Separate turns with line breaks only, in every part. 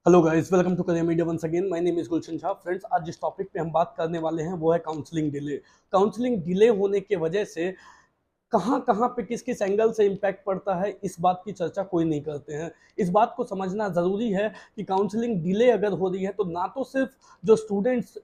Hello guys, welcome to career media once again. My name is Gulshan Shah. Friends, आज जिस topic पे हम बात करने वाले हैं वो है काउंसलिंग डिले। काउंसलिंग डिले होने के वजह से कहाँ कहाँ पे किस किस एंगल से इम्पैक्ट पड़ता है, इस बात की चर्चा कोई नहीं करते हैं। इस बात को समझना ज़रूरी है कि काउंसलिंग डिले अगर हो रही है तो ना तो सिर्फ जो स्टूडेंट्स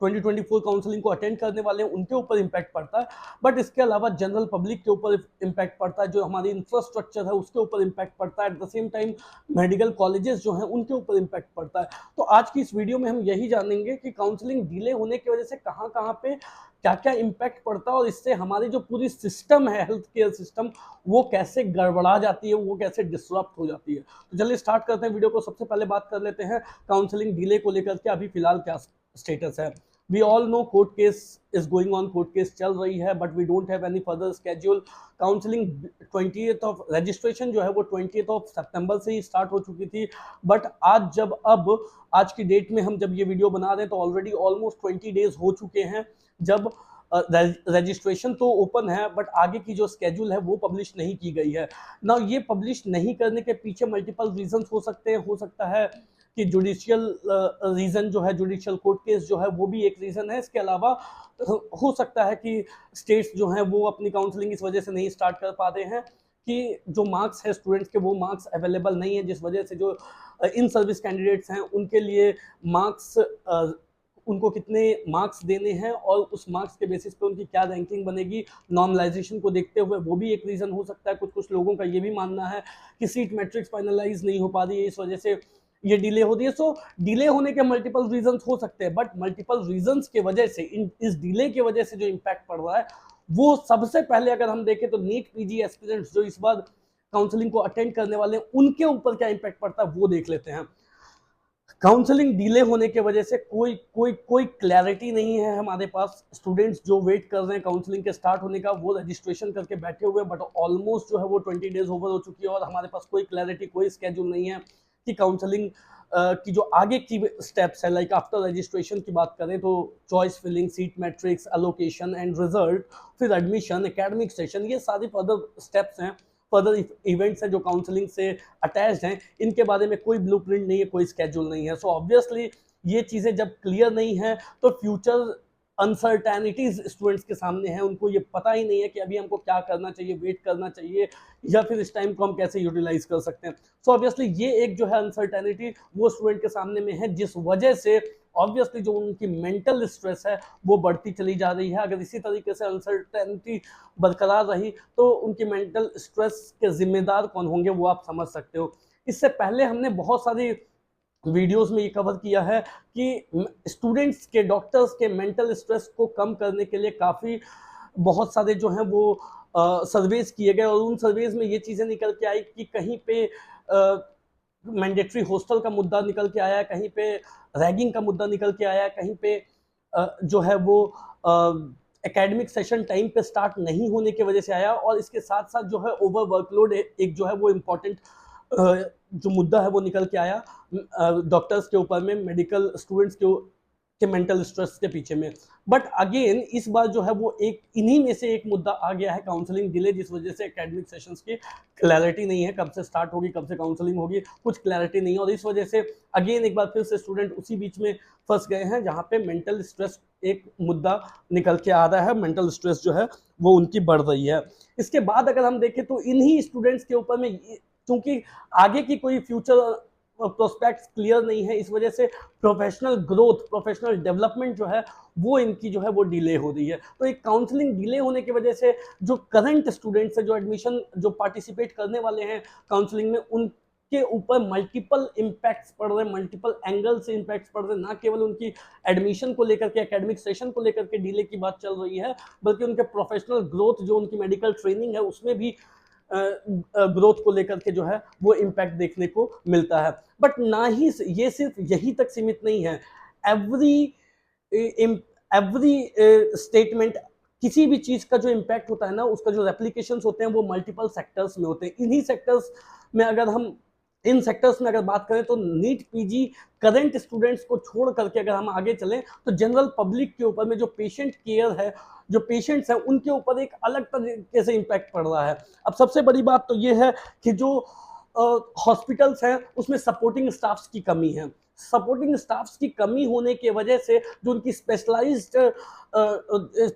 2024 काउंसलिंग को अटेंड करने वाले हैं उनके ऊपर इम्पैक्ट पड़ता है, बट इसके अलावा जनरल पब्लिक के ऊपर इम्पैक्ट पड़ता है, जो हमारी इंफ्रास्ट्रक्चर है उसके ऊपर इम्पैक्ट पड़ता है। At the same time medical colleges जो हैं उनके ऊपर इम्पैक्ट पड़ता है। तो आज की इस वीडियो में हम यही जानेंगे कि काउंसलिंग डिले होने की वजह से कहाँ कहाँ पे क्या क्या इम्पैक्ट पड़ता है और इससे हमारी जो पूरी सिस्टम है, हेल्थ केयर सिस्टम, वो कैसे गड़बड़ा जाती है, वो कैसे डिसरप्ट हो जाती है। तो चलिए स्टार्ट करते हैं वीडियो को। सबसे पहले बात कर लेते हैं काउंसलिंग डिले को लेकर के अभी फिलहाल क्या स्टेटस है। We all know court case is going on, court case चल रही है, but we don't have any further schedule. Counselling 20th of registration जो है वो 20th ऑफ सितंबर से ही स्टार्ट हो चुकी थी, बट आज की डेट में हम जब ये वीडियो बना रहे हैं तो ऑलरेडी ऑलमोस्ट 20 डेज हो चुके हैं जब रजिस्ट्रेशन तो ओपन है, बट आगे की जो स्केड्यूल है वो पब्लिश नहीं की गई है ना। ये पब्लिश नहीं करने के पीछे मल्टीपल रीजंस हो सकते हैं। हो सकता है कि जुडिशियल रीजन जो है, जुडिशियल कोर्ट केस जो है वो भी एक रीजन है। इसके अलावा हो सकता है कि स्टेट्स जो हैं वो अपनी काउंसलिंग इस वजह से नहीं स्टार्ट कर पाते हैं कि जो मार्क्स है स्टूडेंट्स के वो मार्क्स अवेलेबल नहीं है, जिस वजह से जो इन सर्विस कैंडिडेट्स हैं उनके लिए मार्क्स, उनको कितने मार्क्स देने हैं और उस मार्क्स के बेसिस पे उनकी क्या रैंकिंग बनेगी, नॉर्मलाइजेशन को देखते हुए वो भी एक रीज़न हो सकता है। कुछ लोगों का ये भी मानना है कि सीट मैट्रिक्स फाइनलाइज नहीं हो पा रही है, इस वजह से ये डिले होती है। सो डिले होने के मल्टीपल रीजंस हो सकते हैं, बट मल्टीपल रीजंस के वजह से इस डिले के वजह से जो इम्पैक्ट पड़ रहा है वो सबसे पहले अगर हम देखें तो नीट पीजी एस्पिरेंट्स जो इस बार काउंसलिंग को अटेंड करने वाले हैं उनके ऊपर क्या इम्पैक्ट पड़ता है वो देख लेते हैं। काउंसलिंग डिले होने के वजह से कोई क्लैरिटी नहीं है हमारे पास। स्टूडेंट्स जो वेट कर रहे हैं काउंसलिंग के स्टार्ट होने का वो रजिस्ट्रेशन करके बैठे हुए हैं, बट ऑलमोस्ट जो है वो 20 डेज ओवर हो चुकी है और हमारे पास कोई क्लैरिटी, कोई स्केड्यूल नहीं है कि काउंसलिंग की जो आगे की स्टेप्स है, लाइक आफ्टर रजिस्ट्रेशन की बात करें तो choice filling, seat matrix, allocation and result, फिर एडमिशन, एकेडमिक सेशन, ये सारी फर्दर स्टेप्स हैं, फर्दर इवेंट्स हैं जो काउंसलिंग से अटैच्ड हैं। इनके बारे में कोई ब्लूप्रिंट नहीं है, कोई स्केड्यूल नहीं है। सो ऑब्वियसली ये चीज़ें जब क्लियर नहीं है तो फ्यूचर अनसर्टेनिटीज स्टूडेंट्स के सामने हैं। उनको ये पता ही नहीं है कि अभी हमको क्या करना चाहिए, वेट करना चाहिए या फिर इस टाइम को हम कैसे यूटिलाइज कर सकते हैं। सो ऑब्वियसली ये एक जो है अनसर्टेनिटी वो स्टूडेंट के सामने में है, जिस वजह से ऑब्वियसली जो उनकी मेंटल स्ट्रेस है वो बढ़ती चली जा रही है। अगर इसी तरीके से अनसर्टेनिटी बरकरार रही तो उनकी मेंटल स्ट्रेस के जिम्मेदार कौन होंगे वो आप समझ सकते हो। इससे पहले हमने बहुत सारी वीडियोस में ये कवर किया है कि स्टूडेंट्स के, डॉक्टर्स के मेंटल स्ट्रेस को कम करने के लिए काफ़ी बहुत सारे जो हैं वो सर्वेज किए गए और उन सर्वेज में ये चीज़ें निकल के आई कि कहीं पे मैंडेटरी हॉस्टल का मुद्दा निकल के आया, कहीं पे रैगिंग का मुद्दा निकल के आया, कहीं पे जो है वो एकेडमिक सेशन टाइम पे स्टार्ट नहीं होने की वजह से आया, और इसके साथ साथ जो है ओवर वर्कलोड एक जो है वो इम्पोर्टेंट जो मुद्दा है वो निकल के आया डॉक्टर्स के ऊपर में, मेडिकल स्टूडेंट्स के मेंटल स्ट्रेस के पीछे में। बट अगेन इस बार जो है वो एक इन्हीं में से एक मुद्दा आ गया है, काउंसलिंग डिले, जिस वजह से एकेडमिक सेशंस की क्लैरिटी नहीं है, कब से स्टार्ट होगी, कब से काउंसलिंग होगी, कुछ क्लैरिटी नहीं है। और इस वजह से अगेन एक बार फिर से स्टूडेंट उसी बीच में फंस गए हैं जहाँ पे मेंटल स्ट्रेस एक मुद्दा निकल के आ रहा है, मेंटल स्ट्रेस जो है वो उनकी बढ़ रही है। इसके बाद अगर हम देखें तो इन्हीं स्टूडेंट्स के ऊपर में, क्योंकि आगे की कोई फ्यूचर प्रोस्पेक्ट्स क्लियर नहीं है, इस वजह से प्रोफेशनल ग्रोथ, प्रोफेशनल डेवलपमेंट जो है वो इनकी जो है वो डिले हो रही है। तो एक काउंसलिंग डिले होने की वजह से जो करंट स्टूडेंट्स हैं, जो एडमिशन, जो पार्टिसिपेट करने वाले हैं काउंसलिंग में, उनके ऊपर मल्टीपल इम्पैक्ट्स पड़ रहे हैं, मल्टीपल एंगल से इम्पैक्ट्स पड़ रहे हैं। ना केवल उनकी एडमिशन को लेकर के, एकेडमिक सेशन को लेकर के डिले की बात चल रही है, बल्कि उनके प्रोफेशनल ग्रोथ, जो उनकी मेडिकल ट्रेनिंग है उसमें भी ग्रोथ को लेकर के जो है वो इम्पैक्ट देखने को मिलता है। बट ना ही ये सिर्फ यही तक सीमित नहीं है। एवरी स्टेटमेंट, किसी भी चीज का जो इम्पैक्ट होता है ना, उसका जो रेप्लीकेशंस होते हैं वो मल्टीपल सेक्टर्स में होते हैं। इन्हीं सेक्टर्स में अगर हम इन सेक्टर्स में अगर बात करें तो नीट पीजी करंट स्टूडेंट्स को छोड़ करके अगर हम आगे चलें तो जनरल पब्लिक के ऊपर में, जो पेशेंट केयर है, जो पेशेंट्स हैं, उनके ऊपर एक अलग तरीके से इम्पैक्ट पड़ रहा है। अब सबसे बड़ी बात तो ये है कि जो हॉस्पिटल्स हैं उसमें सपोर्टिंग स्टाफ्स की कमी है। सपोर्टिंग स्टाफ्स की कमी होने की वजह से जो उनकी स्पेशलाइज्ड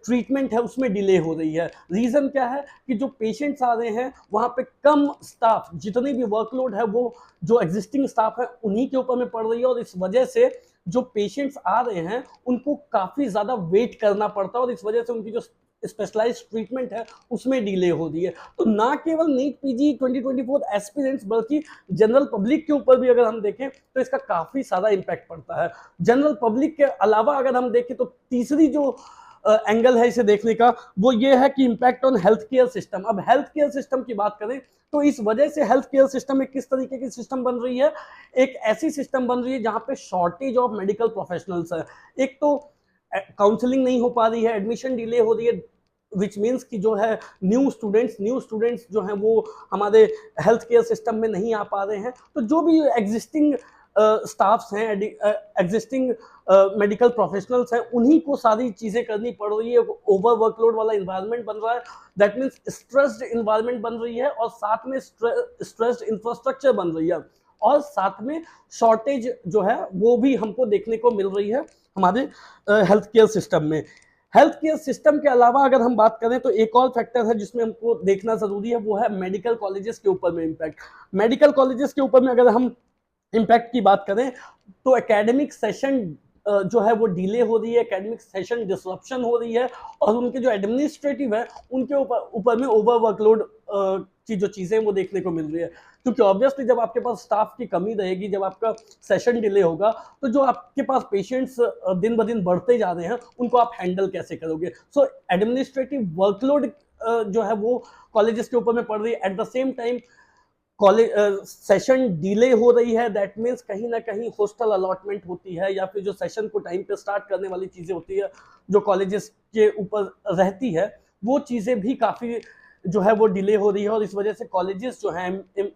ट्रीटमेंट है उसमें डिले हो रही है। रीज़न क्या है कि जो पेशेंट्स आ रहे हैं वहाँ पे कम स्टाफ, जितनी भी वर्कलोड है वो जो एग्जिस्टिंग स्टाफ है उन्हीं के ऊपर में पड़ रही है, और इस वजह से जो पेशेंट्स आ रहे हैं उनको काफ़ी ज़्यादा वेट करना पड़ता है, और इस वजह से उनकी जो स्पेशलाइज्ड ट्रीटमेंट है उसमें डिले हो रही है। तो ना केवल नीट पीजी 2024 एस्पिरेंट्स बल्कि जनरल पब्लिक के ऊपर भी अगर हम देखें तो इसका काफ़ी सारा इम्पैक्ट पड़ता है। जनरल पब्लिक के अलावा अगर हम देखें तो तीसरी जो एंगल है इसे देखने का वो ये है कि impact on health care system. अब हेल्थ केयर सिस्टम की बात करें तो इस वजह से हेल्थ केयर सिस्टम में किस तरीके की सिस्टम बन रही है, एक ऐसी सिस्टम बन रही है जहां पे शॉर्टेज ऑफ मेडिकल प्रोफेशनल्स है। एक तो काउंसलिंग नहीं हो पा रही है, एडमिशन डिले हो रही है, विच मीन्स कि जो है न्यू स्टूडेंट्स जो हैं वो हमारे हेल्थ केयर सिस्टम में नहीं आ पा रहे हैं। तो जो भी एग्जिस्टिंग स्टाफ्स हैं, एग्जिस्टिंग मेडिकल प्रोफेशनल्स हैं, उन्हीं को सारी चीज़ें करनी पड़ रही है। ओवर वर्कलोड वाला इन्वायरमेंट बन रहा है, दैट मीन्स स्ट्रेस्ड इन्वायरमेंट बन रही है, और साथ में स्ट्रेस्ड इंफ्रास्ट्रक्चर बन रही है, और साथ में शॉर्टेज जो है वो भी हमको देखने को मिल रही है हमारे हेल्थ केयर सिस्टम में। हेल्थ केयर सिस्टम के अलावा अगर हम बात करें तो एक और फैक्टर है जिसमें हमको देखना जरूरी है, वो है मेडिकल कॉलेजेस के ऊपर में इम्पैक्ट। मेडिकल कॉलेजेस के ऊपर में अगर हम इम्पैक्ट की बात करें तो एकेडमिक सेशन जो है वो डिले हो रही है, एकेडमिक सेशन डिसरप्शन हो रही है, और उनके जो एडमिनिस्ट्रेटिव है उनके ऊपर में ओवर वर्कलोड की जो चीज़ें वो देखने को मिल रही है। क्योंकि ऑब्वियसली जब आपके पास स्टाफ की कमी रहेगी, जब आपका सेशन डिले होगा, तो जो आपके पास पेशेंट्स दिन ब दिन बढ़ते जा रहे हैं उनको आप हैंडल कैसे करोगे। सो एडमिनिस्ट्रेटिव वर्कलोड जो है वो कॉलेजेस के ऊपर में पड़ रही है। At the same time college session delay हो रही है, दैट मीन्स कहीं ना कहीं हॉस्टल अलॉटमेंट होती है, या फिर जो सेशन को टाइम पे स्टार्ट करने वाली चीज़ें होती है जो कॉलेजेस के ऊपर रहती है, वो चीज़ें भी काफ़ी जो है वो डिले हो रही है, और इस वजह से कॉलेजेस जो हैं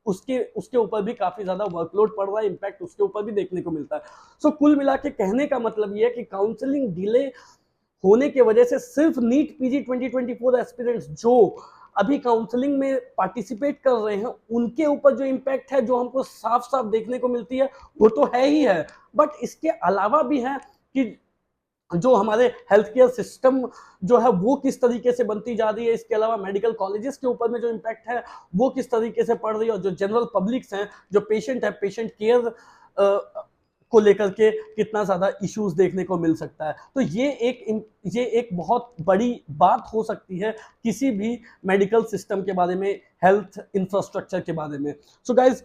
उसके ऊपर भी काफ़ी ज़्यादा वर्कलोड पड़ रहा है, इम्पैक्ट उसके ऊपर भी देखने को मिलता है। सो कुल मिला के कहने का मतलब ये है कि काउंसलिंग डिले होने की वजह से सिर्फ नीट पीजी 2024 एस्पिरेंट्स जो अभी काउंसलिंग में पार्टिसिपेट कर रहे हैं उनके ऊपर जो इम्पैक्ट है, जो हमको साफ साफ देखने को मिलती है, वो तो है ही है, बट इसके अलावा भी है कि जो हमारे हेल्थ केयर सिस्टम जो है वो किस तरीके से बनती जा रही है, इसके अलावा मेडिकल कॉलेजेस के ऊपर में जो इम्पैक्ट है वो किस तरीके से पड़ रही है, और जो जनरल पब्लिक्स हैं, जो पेशेंट है, पेशेंट केयर को लेकर के कितना ज़्यादा इश्यूज देखने को मिल सकता है। तो ये एक बहुत बड़ी बात हो सकती है किसी भी मेडिकल सिस्टम के बारे में, हेल्थ इंफ्रास्ट्रक्चर के बारे में। सो गाइज,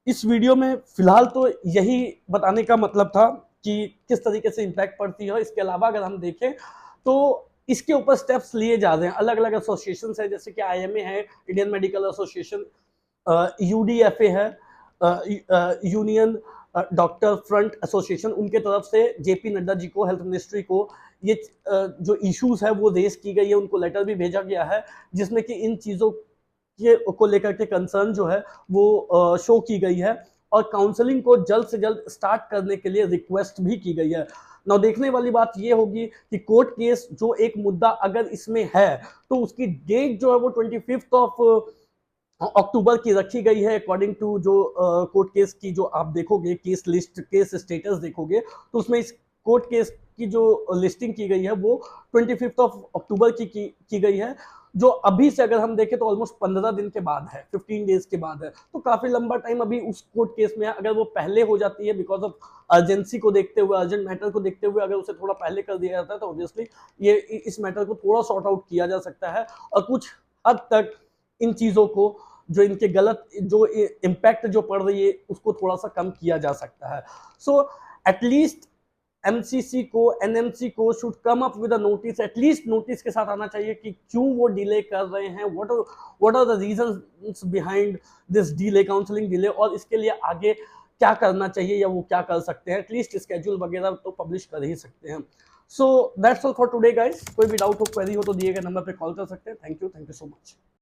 इस वीडियो में फिलहाल तो यही बताने का मतलब था कि किस तरीके से इम्पैक्ट पड़ती है। इसके अलावा अगर हम देखें तो इसके ऊपर स्टेप्स लिए जा रहे हैं, अलग अलग एसोसिएशन है, जैसे कि IMA है, इंडियन मेडिकल एसोसिएशन, UDFA है, यूनियन डॉक्टर फ्रंट एसोसिएशन, उनके तरफ से JP नड्डा जी को, हेल्थ मिनिस्ट्री को, ये जो इश्यूज है वो रेज की गई है, उनको लेटर भी भेजा गया है जिसमें कि इन चीज़ों को लेकर के कंसर्न जो है वो शो की गई है, और काउंसलिंग को जल्द से जल्द स्टार्ट करने के लिए रिक्वेस्ट भी की गई है। ना देखने वाली बात ये होगी कि कोर्ट केस जो एक मुद्दा अगर इसमें है तो उसकी डेट जो है वो 25 ऑफ अक्टूबर की रखी गई है, अकॉर्डिंग टू जो कोर्ट केस की जो आप देखोगे केस लिस्ट, केस स्टेटस देखोगे तो उसमें इस कोर्ट केस की जो लिस्टिंग की गई है वो 25 ऑफ अक्टूबर की गई है, जो अभी से अगर हम देखें तो ऑलमोस्ट 15 दिन के बाद है, 15 डेज के बाद है। तो काफ़ी लंबा टाइम अभी उस कोर्ट केस में है। अगर वो पहले हो जाती है, बिकॉज ऑफ अर्जेंसी को देखते हुए, अर्जेंट मैटर को देखते हुए अगर उसे थोड़ा पहले कर दिया जाता है तो ऑब्वियसली ये इस मैटर को थोड़ा सॉर्ट आउट किया जा सकता है, और कुछ हद तक इन चीज़ों को, जो इनके गलत जो इम्पैक्ट जो पड़ रही है उसको थोड़ा सा कम किया जा सकता है। सो एटलीस्ट MCC को, NMC को should come up with a notice, at least notice के साथ आना चाहिए कि क्यों वो डिले कर रहे हैं, what are the reasons behind this delay, counselling delay, और इसके लिए आगे क्या करना चाहिए या वो क्या कर सकते हैं। एटलीस्ट स्केड्यूल वगैरह तो पब्लिश कर ही सकते हैं। So that's all for today guys. कोई भी डाउट हो, क्वेरी हो तो दिए गए नंबर पे कॉल कर सकते हैं। Thank you so much.